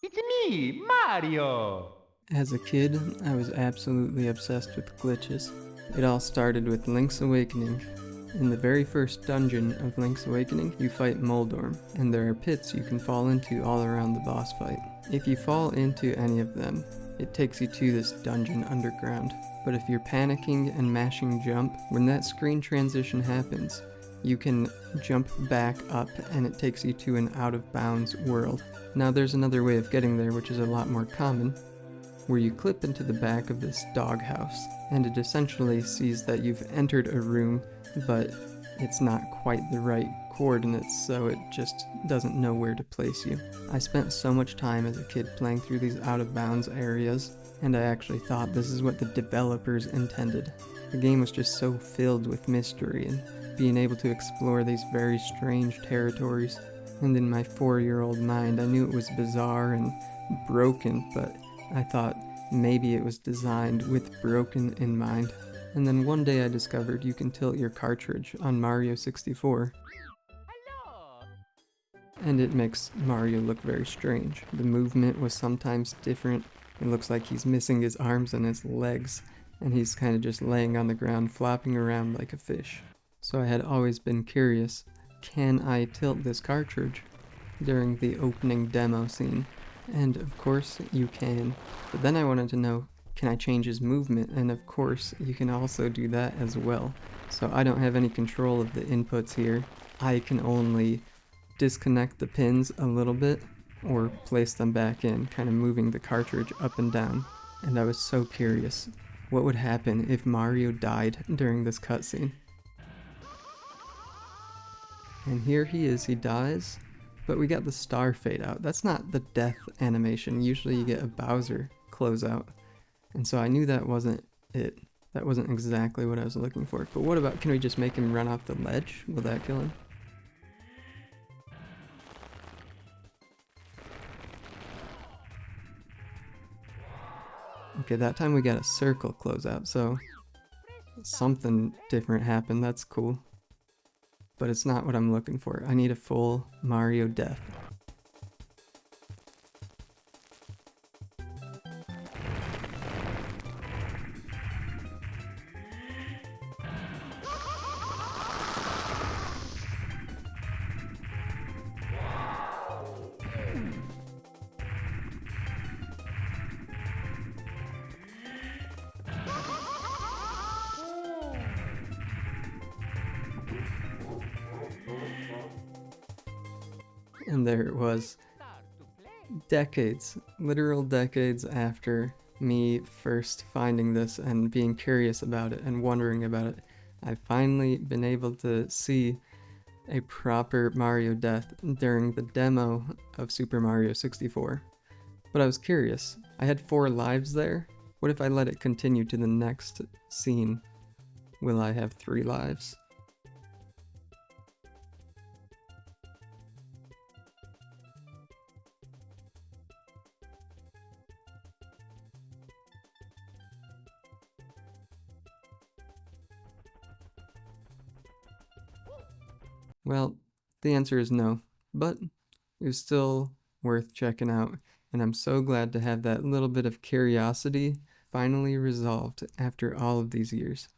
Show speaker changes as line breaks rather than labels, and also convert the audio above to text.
It's me, Mario!
As a kid, I was absolutely obsessed with glitches. It all started with Link's Awakening. In the very first dungeon of Link's Awakening, you fight Moldorm, and there are pits you can fall into all around the boss fight. If you fall into any of them, it takes you to this dungeon underground. But if you're panicking and mashing jump, when that screen transition happens, you can jump back up and it takes you to an out of bounds world. Now there's another way of getting there which is a lot more common, where you clip into the back of this doghouse, and it essentially sees that you've entered a room, but it's not quite the right coordinates, so it just doesn't know where to place you. I spent so much time as a kid playing through these out-of-bounds areas, and I actually thought this is what the developers intended. The game was just so filled with mystery and being able to explore these very strange territories, and in my 4-year-old mind I knew it was bizarre and broken, but I thought maybe it was designed with broken in mind. And then one day I discovered you can tilt your cartridge on Mario 64,
Hello!
and it makes Mario look very strange. The movement was sometimes different. It looks like he's missing his arms and his legs, and he's kind of just laying on the ground, flopping around like a fish. So I had always been curious, can I tilt this cartridge during the opening demo scene? And of course you can. But then I wanted to know, can I change his movement? And of course you can also do that as well. So I don't have any control of the inputs here. I can only disconnect the pins a little bit or place them back in, kind of moving the cartridge up and down. And I was so curious, what would happen if Mario died during this cutscene? And here he is, he dies, but we got the star fade out. That's not the death animation. Usually you get a Bowser closeout. And so I knew that wasn't it. That wasn't exactly what I was looking for. But what about, can we just make him run off the ledge? Will that kill him? Okay, that time we got a circle closeout, so something different happened. That's cool. But it's not what I'm looking for. I need a full Mario death. And there it was,
Start to play.
decades, literal decades after me first finding this and being curious about it and wondering about it, I've finally been able to see a proper Mario death during the demo of Super Mario 64. But I was curious, I had 4 lives there. What if I let it continue to the next scene? Will I have 3 lives? Well, the answer is no, but it was still worth checking out, and I'm so glad to have that little bit of curiosity finally resolved after all of these years.